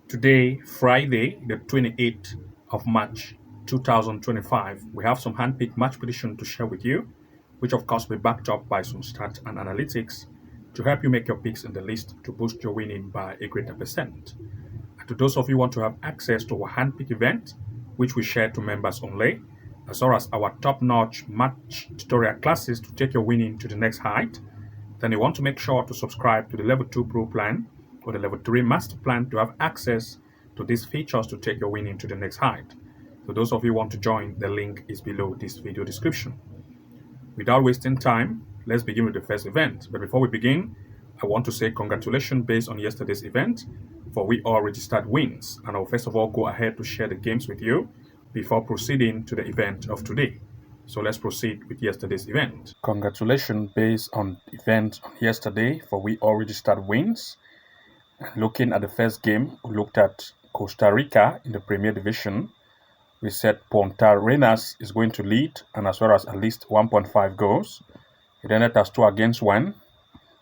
Today, Friday, the 28th of March 2025, we have some handpicked match prediction to share with you, which of course will be backed up by some stats and analytics to help you make your picks in the list to boost your winning by a greater percent. And to those of you who want to have access to our handpick event, which we share to members only, as well as our top-notch match tutorial classes to take your winning to the next height, then you want to make sure to subscribe to the Level 2 Pro plan or the Level 3 Master plan to have access to these features to take your winning to the next height. So those of you who want to join, the link is below this video description. Without wasting time, let's begin with the first event. But before we begin, I want to say congratulations based on yesterday's event, for we all registered wins. And I'll first of all go ahead to share the games with you before proceeding to the event of today. So let's proceed with yesterday's event. Congratulations based on the event on yesterday, for we all registered wins. Looking at the first game, we looked at Costa Rica in the Premier Division. We said Punta Arenas is going to lead, and as well as at least 1.5 goals. It ended as 2-1,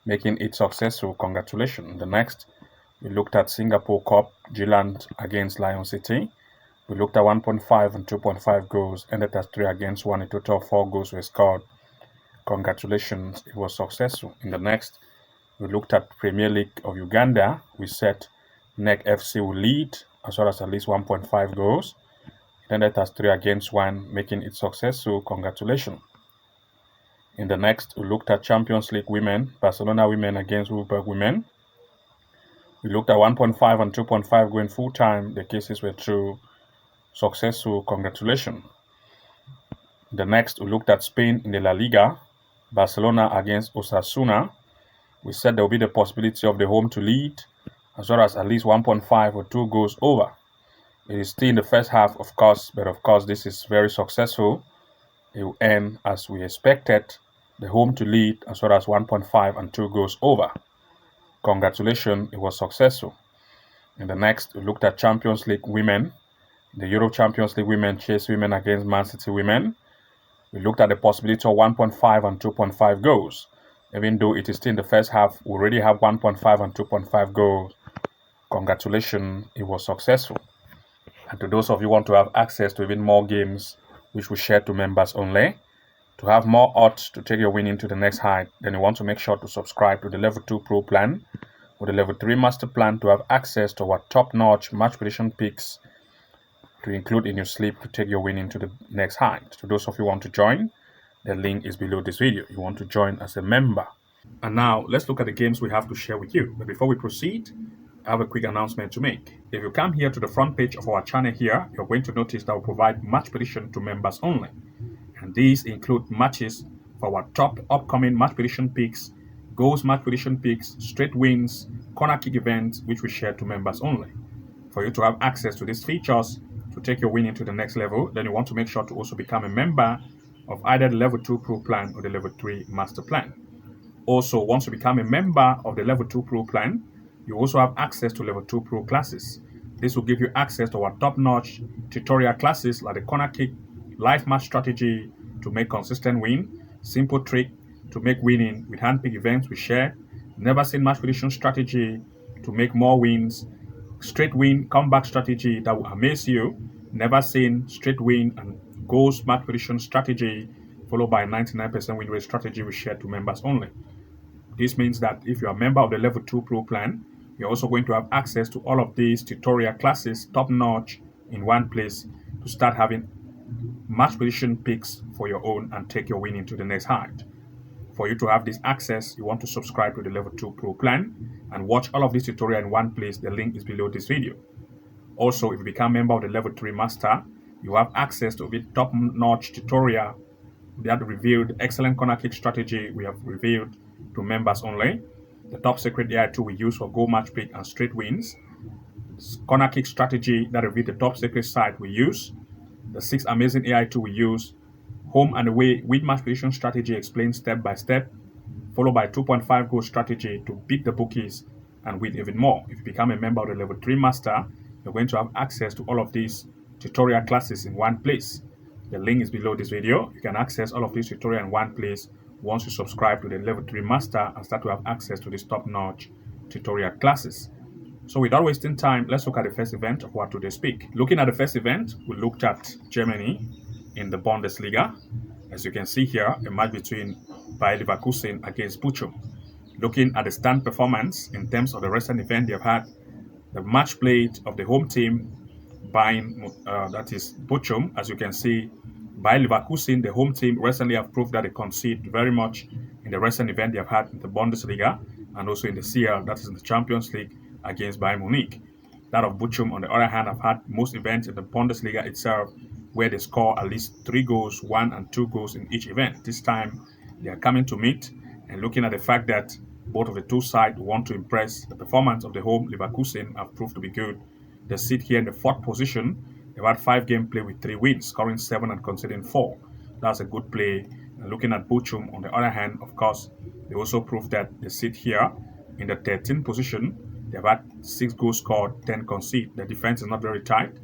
making it successful. Congratulations. The next, we looked at Singapore Cup, Zealand against Lion City. We looked at 1.5 and 2.5 goals, ended as 3-1. A total of 4 goals were scored. Congratulations, it was successful. In the next, we looked at Premier League of Uganda. We said NEC FC will lead, as well as at least 1.5 goals. It ended as 3-1, making it successful. Congratulations. In the next, we looked at Champions League women, Barcelona women against Wolfsburg women. We looked at 1.5 and 2.5 going full time. The cases were true. Successful. Congratulations. The next, we looked at Spain in the La Liga, Barcelona against Osasuna. We said there will be the possibility of the home to lead, as well as at least 1.5 or 2 goals over. It is still in the first half, of course, but of course this is very successful. It will end as we expected, the home to lead, as well as 1.5 and 2 goals over. Congratulations, it was successful. In the next, we looked at Champions League women. The Euro Champions League women, Chelsea women against Man City women. We looked at the possibility of 1.5 and 2.5 goals. Even though it is still in the first half, we already have 1.5 and 2.5 goals. Congratulations, it was successful. And to those of you who want to have access to even more games, which we share to members only, to have more odds to take your winning to the next height, then you want to make sure to subscribe to the Level 2 Pro plan or the Level 3 Master plan to have access to our top-notch match prediction picks to include in your sleep to take your winning to the next height. To those of you who want to join, the link is below this video. You want to join as a member. And now, let's look at the games we have to share with you. But before we proceed, I have a quick announcement to make. If you come here to the front page of our channel here, you're going to notice that we provide match prediction to members only. And these include matches for our top upcoming match prediction picks, goals match prediction picks, straight wins, corner kick events, which we share to members only. For you to have access to these features, to take your winning to the next level, then you want to make sure to also become a member of either the Level 2 Pro plan or the Level 3 Master plan. Also, once you become a member of the Level 2 Pro plan, you also have access to Level 2 Pro classes. This will give you access to our top-notch tutorial classes like the corner kick, live match strategy to make consistent win, simple trick to make winning with handpick events we share, never seen match prediction strategy to make more wins, straight win comeback strategy that will amaze you, never seen straight win and goals match prediction strategy followed by 99% win rate strategy we share to members only. This means that if you're a member of the Level 2 Pro plan, you're also going to have access to all of these tutorial classes, top-notch, in one place to start having match prediction picks for your own and take your winning to the next height. For you to have this access, you want to subscribe to the Level 2 Pro plan and watch all of these tutorials in one place. The link is below this video. Also, if you become a member of the Level 3 Master, you have access to the top-notch tutorial that revealed excellent corner kick strategy we have revealed to members only, the top secret AI tool we use for goal match pick and straight wins, corner kick strategy that revealed the top secret site we use, the 6 amazing AI tool we use, home and away win match prediction strategy explained step by step, followed by 2.5 goal strategy to beat the bookies and win even more. If you become a member of the Level 3 Master, you're going to have access to all of these tutorial classes in one place. The link is below this video. You can access all of these tutorials in one place once you subscribe to the Level 3 Master and start to have access to these top-notch tutorial classes. So without wasting time, let's look at the first event of what today speak. Looking at the first event, we looked at Germany in the Bundesliga. As you can see here, a match between Bayer Leverkusen against Bochum. Looking at the stand performance in terms of the recent event they've had, the match played of the home team, that is Bochum. As you can see, Bayer Leverkusen, the home team, recently have proved that they concede very much in the recent event they have had in the Bundesliga and also in the CL, that is in the Champions League, against Bayern Munich. That of Bochum, on the other hand, have had most events in the Bundesliga itself where they score at least 3 goals, 1 and 2 goals in each event. This time, they are coming to meet, and looking at the fact that both of the two sides want to impress, the performance of the home Leverkusen have proved to be good. They sit here in the 4th position. They've had 5-game play with 3 wins, scoring 7 and conceding 4. That's a good play. And looking at Bochum, on the other hand, of course, they also proved that they sit here in the 13th position. They've had 6 goals scored, 10 conceded. The defense is not very tight.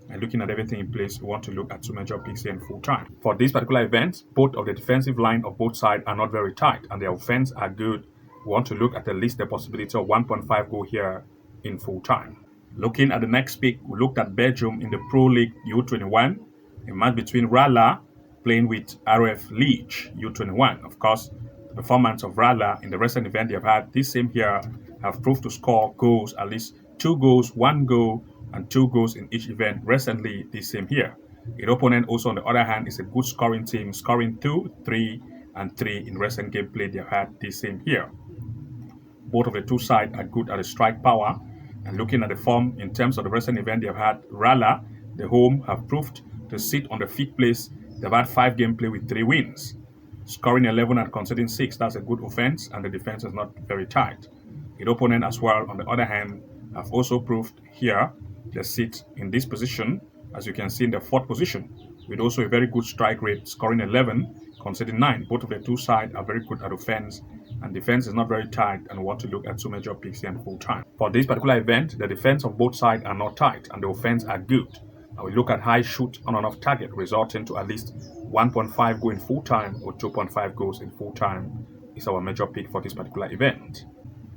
And looking at everything in place, we want to look at 2 major picks here in full time. For this particular event, both of the defensive line of both sides are not very tight, and their offense are good. We want to look at at least the possibility of 1.5 goal here in full time. Looking at the next pick, we looked at Belgium in the Pro League U21, a match between Rala playing with RF Leech U21. Of course, the performance of Rala in the recent event they have had, this same here, have proved to score goals, at least 2 goals, 1 goal, and 2 goals in each event recently this same here. Its opponent also, on the other hand, is a good scoring team, scoring 2, 3, and 3 in recent gameplay they have had this same here. Both of the two sides are good at the strike power, and looking at the form in terms of the recent event they have had, Rala, the home, have proved to sit on the 5th place. They've had 5 gameplay with 3 wins, scoring 11 and conceding 6. That's a good offense, and the defense is not very tight. Its opponent as well, on the other hand, have also proved here they sit in this position, as you can see in the 4th position, with also a very good strike rate, scoring 11, conceding 9. Both of the two sides are very good at offense, and defense is not very tight, and we want to look at 2 major picks here in full time. For this particular event, the defense of both sides are not tight, and the offense are good. And we look at high shoot on and off target, resulting to at least 1.5 goal in full time or 2.5 goals in full time is our major pick for this particular event.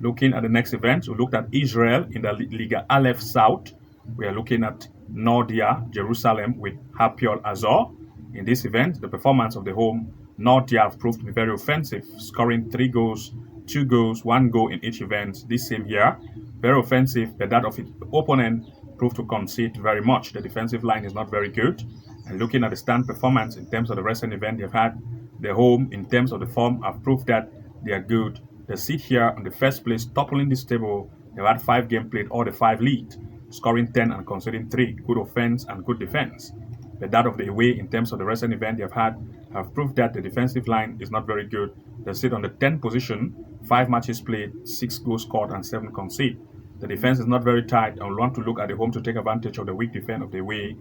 Looking at the next event, we looked at Israel in the Liga Aleph South. We are looking at Nordia Jerusalem with Hapoel Azor. In this event, the performance of the home Nordia have proved to be very offensive, scoring 3 goals, 2 goals, 1 goal in each event. This same year, very offensive, but that of its opponent proved to concede very much. The defensive line is not very good. And looking at the stand performance in terms of the recent event they've had, the home, in terms of the form, have proved that they are good. They sit here on the 1st place, toppling this table. They've had 5 games played, all the 5 lead, scoring 10 and conceding 3. Good offense and good defense. But that of the away, in terms of the recent event they've had, have proved that the defensive line is not very good. They sit on the 10th position, 5 matches played, 6 goals scored, and 7 conceded. The defense is not very tight, and we want to look at the home to take advantage of the weak defense of the away.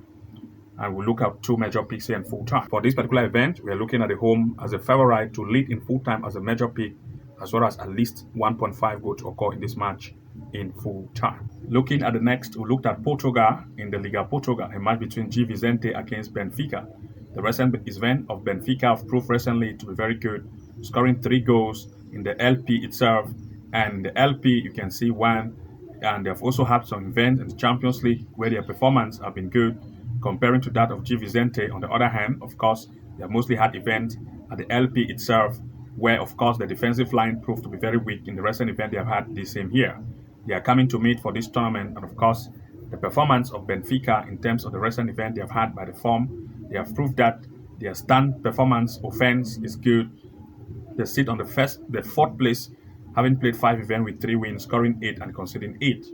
And we'll look at 2 major picks here in full time. For this particular event, we are looking at the home as a favorite to lead in full time as a major pick, as well as at least 1.5 goal to occur in this match in full time. Looking at the next, we looked at Portugal in the Liga Portugal, a match between G. Vicente against Benfica. The recent event of Benfica have proved recently to be very good, scoring 3 goals in the LP itself. And the LP, you can see 1, and they have also had some events in the Champions League where their performance have been good, comparing to that of G. Vicente. On the other hand, of course, they have mostly had events at the LP itself, where, of course, the defensive line proved to be very weak in the recent event they have had this same year. They are coming to meet for this tournament, and of course, the performance of Benfica in terms of the recent event they have had by the form, they have proved that their stand performance offense is good. They sit on the 4th place, having played 5 events with 3 wins, scoring 8 and conceding 8.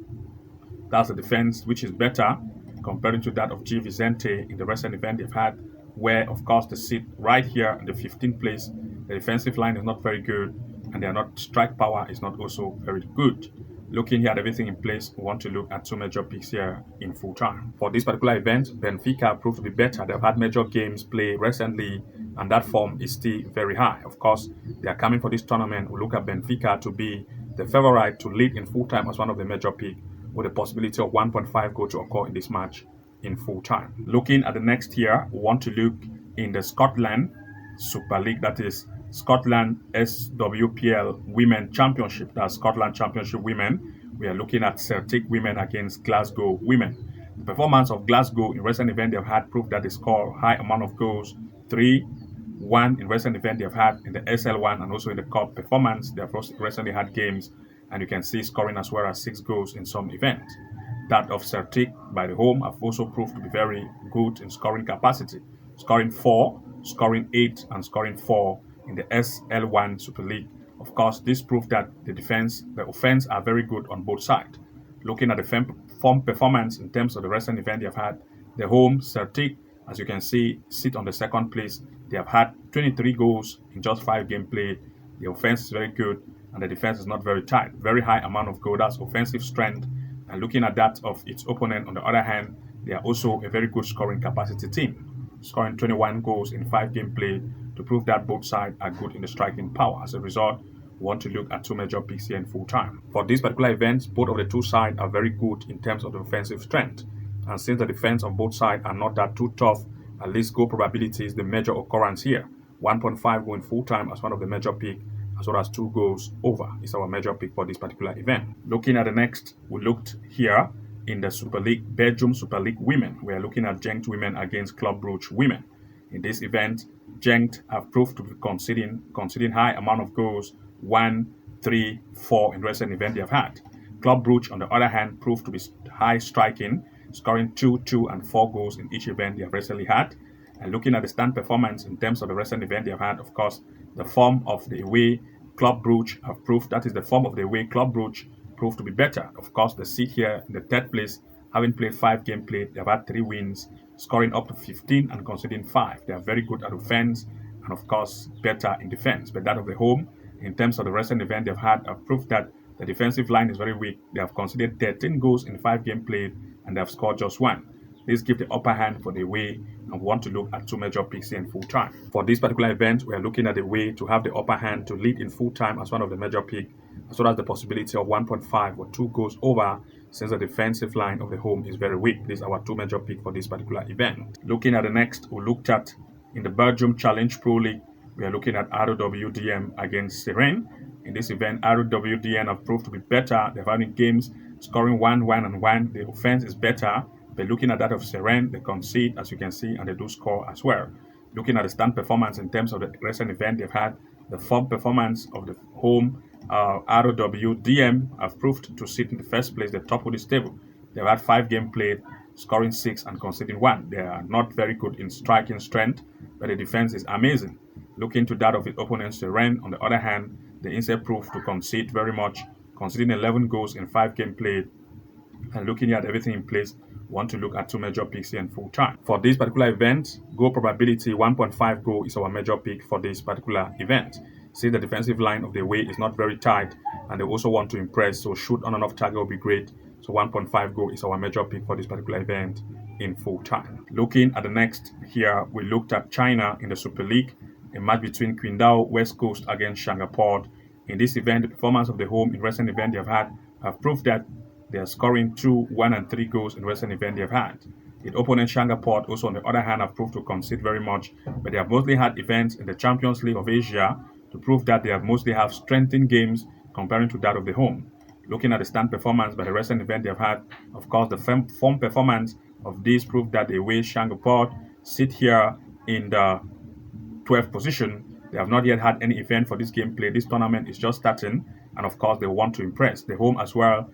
That's the defense which is better comparing to that of G. Vicente in the recent event they've had, where, of course, they sit right here in the 15th place. The defensive line is not very good, and their strike power is not also very good. Looking here at everything in place, we want to look at 2 major picks here in full time. For this particular event, Benfica proved to be better. They've had major games played recently, and that form is still very high. Of course, they are coming for this tournament. We look at Benfica to be the favorite to lead in full time as one of the major picks, with the possibility of 1.5 goal to occur in this match in full time. Looking at the next year, we want to look in the Scotland Super League, that is Scotland SWPL Women Championship, that's Scotland Championship Women. we are looking at Celtic women against Glasgow women. The performance of Glasgow in recent event they've had proved that they score high amount of goals, 3-1 in recent event they've had in the SL1 and also in the Cup performance. They've recently had games and you can see scoring as well as 6 goals in some events. That of Celtic by the home have also proved to be very good in scoring capacity, scoring 4, scoring 8 and scoring 4 in the SL1 Super League. Of course, this proved that the offense are very good on both sides. Looking at the form performance in terms of the recent event they have had, the home Celtic, as you can see, sit on the second place. They have had 23 goals in just 5 games played. The offense is very good and the defense is not very tight. Very high amount of goal, that's offensive strength. And looking at that of its opponent, on the other hand, they are also a very good scoring capacity team, scoring 21 goals in 5 games played to prove that both sides are good in the striking power. As a result, we want to look at 2 major picks here in full time. For this particular event, both of the 2 sides are very good in terms of the offensive strength. And since the defense on both sides are not that too tough, at least goal probability is the major occurrence here. 1.5 goal in full time as one of the major pick, as well as 2 goals over is our major pick for this particular event. Looking at the next, we looked here in the Super League, Belgium Super League women. We are looking at Genk women against Club Brugge women. In this event, Genk have proved to be conceding high amount of goals, 1, 3, 4 in recent event they have had. Club Brugge, on the other hand, proved to be high striking, scoring 2, 2 and 4 goals in each event they have recently had. And looking at the stand performance in terms of the recent event they have had, of course, the form of the away Club Brugge have proved, that is the form of the away Club Brugge proved to be better. Of course, they sit here in the 3rd place, having played 5 games played, they've had 3 wins, scoring up to 15 and conceding 5. They are very good at offense and of course better in defense. But that of the home, in terms of the recent event they've had, have proved that the defensive line is very weak. They have conceded 13 goals in 5 games played and they have scored just 1. This gives the upper hand for the away, and we want to look at 2 major picks in full time. For this particular event, we are looking at the way to have the upper hand to lead in full time as one of the major pick, as well as the possibility of 1.5 or 2 goals over, since the defensive line of the home is very weak. This is our 2 major pick for this particular event. Looking at the next, we looked at in the Belgium Challenge Pro League, we are looking at RWDM against Seren. In this event, RWDM have proved to be better. They've had games scoring 1, 1 and 1. The offense is better. But looking at that of Seren, they concede, as you can see, and they do score as well. Looking at the stand performance in terms of the recent event they've had, the form performance of the home RWDM have proved to sit in the 1st place, the top of this table. They've had 5 games played, scoring 6 and conceding 1. They are not very good in striking strength, but the defense is amazing. Looking to that of the opponent Seren, on the other hand, they instead proved to concede very much, conceding 11 goals in 5 games played. And looking at everything in place, want to look at 2 major picks here in full time. For this particular event, goal probability 1.5 goal is our major pick for this particular event. See, the defensive line of the away is not very tight and they also want to impress, so shoot on and off target will be great. So 1.5 goal is our major pick for this particular event in full time. Looking at the next here, we looked at China in the Super League, a match between Qingdao West Coast against Shanghai. In this event, the performance of the home in recent event they have proved that they are scoring 2, 1 and 3 goals in recent event they have had. The opponent Shanghai also, on the other hand, have proved to concede very much, but they have mostly had events in the Champions League of Asia to prove that they have mostly have strengthened games comparing to that of the home. Looking at the stand performance by the recent event they have had, of course, the form performance of these proved that the away Shanghai sit here in the 12th position. They have not yet had any event for this gameplay. This tournament is just starting, and of course, they want to impress. The home as well,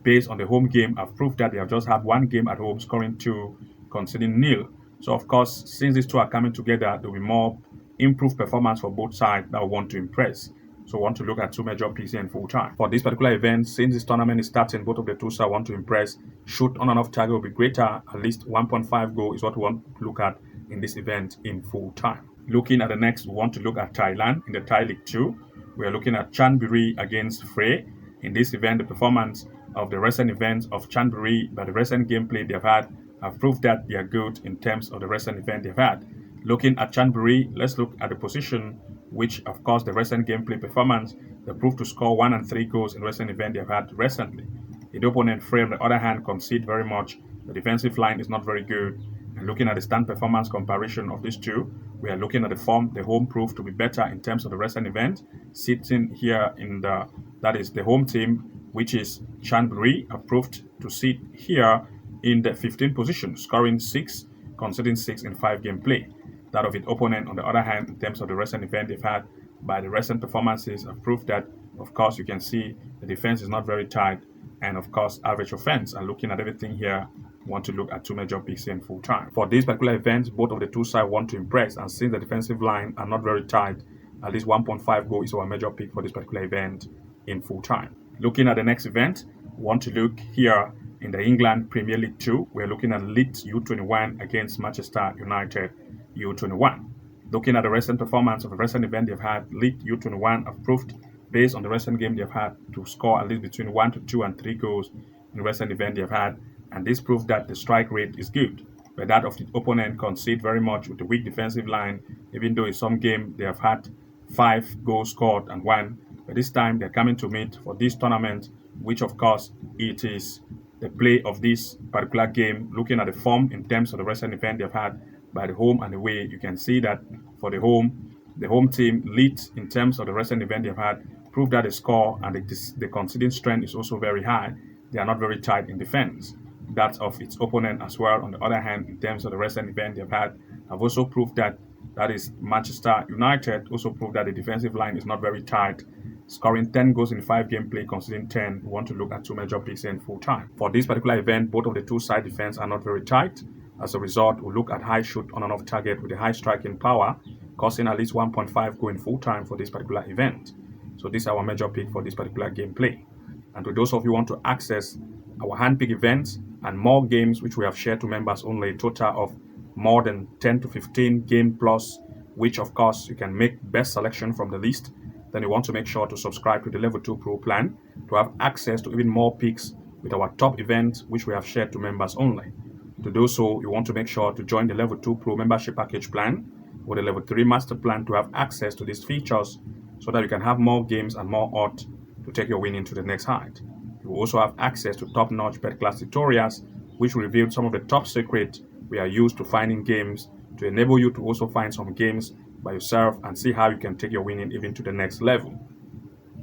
based on the home game, have proved that they have just had 1 game at home, scoring 2, conceding 0. So, of course, since these 2 are coming together, there will be more improved performance for both sides that will want to impress. So, we want to look at 2 major picks in full time. For this particular event, since this tournament is starting, both of the 2 sides want to impress. Shoot on and off target will be greater. At least 1.5 goal is what we want to look at in this event in full time. Looking at the next, we want to look at Thailand in the Thai League 2. We are looking at Chanburi against Frey. In this event, the performance of the recent events of Chanburi by the recent gameplay they've had have proved that they are good in terms of the recent event they've had. Looking at Chanburi, let's look at the position, which of course the recent gameplay performance, they proved to score 1 and 3 goals in recent event they've had recently. The opponent Frey, on the other hand, concede very much. The defensive line is not very good. And looking at the stand performance comparison of these 2, we are looking at the form. The home proved to be better in terms of the recent event, sitting here in that is the home team which is Chanbury, approved to sit here in the 15th position, scoring 6, conceding 6 in 5-game play. That of its opponent, on the other hand, in terms of the recent event they've had, by the recent performances, have proved that, of course, you can see the defense is not very tight, and of course, average offense. And looking at everything here, want to look at two major picks in full time. For this particular event, both of the two sides want to impress, and since the defensive line are not very tight, at least 1.5 goal is our major pick for this particular event in full time. Looking at the next event, we want to look here in the England Premier League 2. We're looking at Leeds U21 against Manchester United U21. Looking at the recent performance of the recent event they've had, Leeds U21 have proved, based on the recent game they've had, to score at least between 1 to 2 and 3 goals in the recent event they've had, and this proved that the strike rate is good, but that of the opponent concede very much with the weak defensive line, even though in some game they have had 5 goals scored and 1, but this time they're coming to meet for this tournament, which of course it is the play of this particular game. Looking at the form in terms of the recent event they've had by the home and away, you can see that for the home team leads in terms of the recent event they've had, proved that the score and the conceding strength is also very high. They are not very tight in defense. That of its opponent as well, on the other hand, in terms of the recent event they've had, have also proved that is Manchester United, also proved that the defensive line is not very tight, scoring 10 goals in 5-game play, conceding 10. We want to look at two major picks in full time. For this particular event, both of the two side defense are not very tight. As a result, we'll look at high shoot on and off target with a high striking power, costing at least 1.5 goal in full time for this particular event. So this is our major pick for this particular gameplay. And to those of you who want to access our handpick events and more games which we have shared to members only, a total of more than 10 to 15 game plus, which of course you can make best selection from the list, then you want to make sure to subscribe to the Level 2 Pro plan to have access to even more picks with our top events which we have shared to members only. To do so, you want to make sure to join the Level 2 Pro membership package plan or the Level 3 Master plan to have access to these features so that you can have more games and more odds to take your winning to the next height. You will also have access to top-notch bet class tutorials which reveal some of the top secrets we are used to finding games to enable you to also find some games by yourself and see how you can take your winning even to the next level.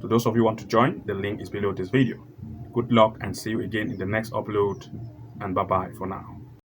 To those of you who want to join, the link is below this video. Good luck and see you again in the next upload, and bye-bye for now.